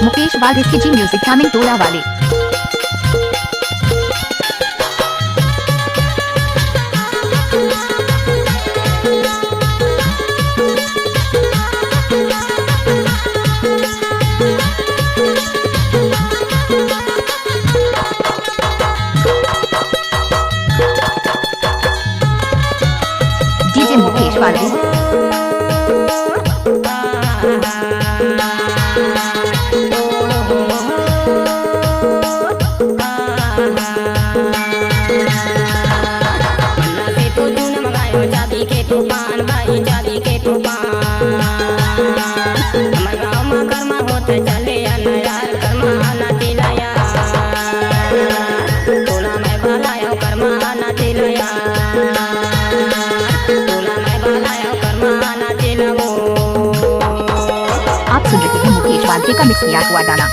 मुकेश वाले जी music coming टोला वाले। DJ Mukesh वाले। तूफान भाई चाबी के तूफान हमर गाँव में कर्मा होते चले यार कर्मा आना तिलया तोला मैं बालायो कर्मा आना तिलया तोला मैं बालायो कर्मा आना तिलवो। आप सुन रहे हैं मुकेश वाले का मिक्स किया हुआ गाना।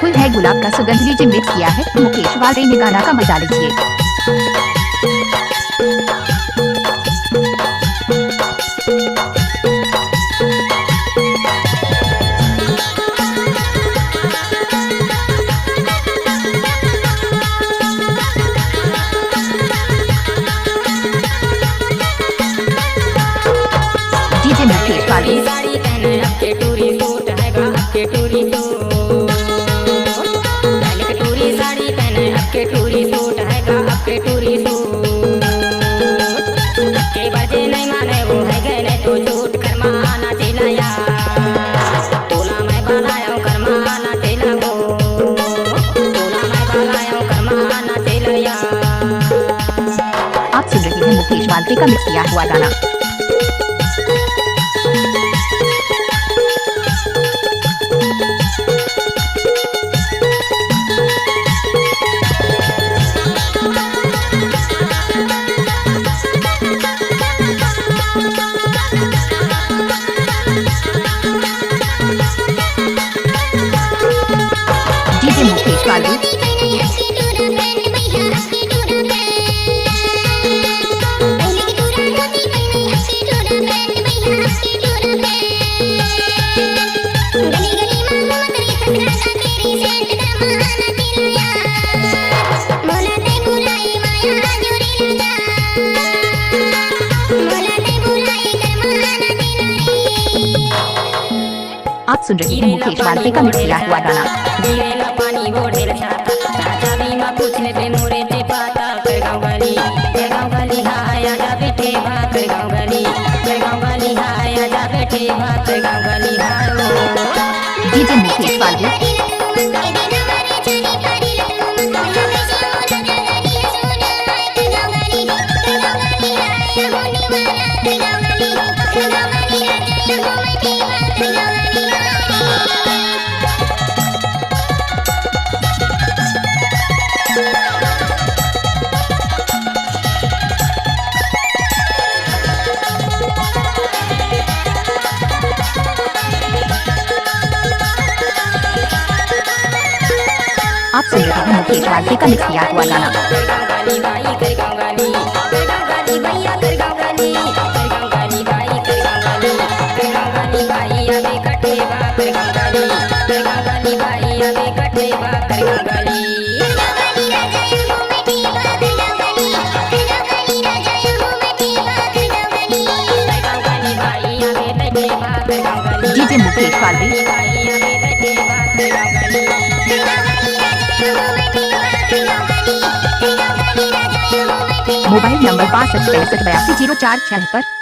फुल है गुलाब का सुगंध लीजिए मिक्स किया है मुकेश वाले ने गाना का मजा लीजिए। डीजे मुकेश वाले। साड़ी पहने आपके टूरी सूट है गा आपके टूरी सूट पहले के टूरी साड़ी पहने आपके टूरी सूट है गा आपके टूरी सूट के बजे नहीं माने वो है गए नहीं तो झूठ कर्मा आना तिलया तोला मैं बनाया कर्मा आना तिलगो तोला मैं बनाया कर्मा आना तिलया। आप सुन रहे हैं मुकेश वाले का मिक्स किया हुआ गाना। डीजे मुकेश वाले। आप सुन रहे हैं मुकेश वाले का मिक्स किया हुआ गाना। पानी बोढ़ेल छाता चाचा बीमा पूछने पे मोरे ते पाता कर गाँव गली हाय आजा बैठे भा कर गाँव गली हाय आजा बैठे भा कर गाँव गली हाय। डीजे मुकेश वाले। आप सुन रहे हैं मुकेश वाले का मिक्स किया हुआ गाना। डीजे मुकेश वाले। Mobile number 62 65 82 04 76।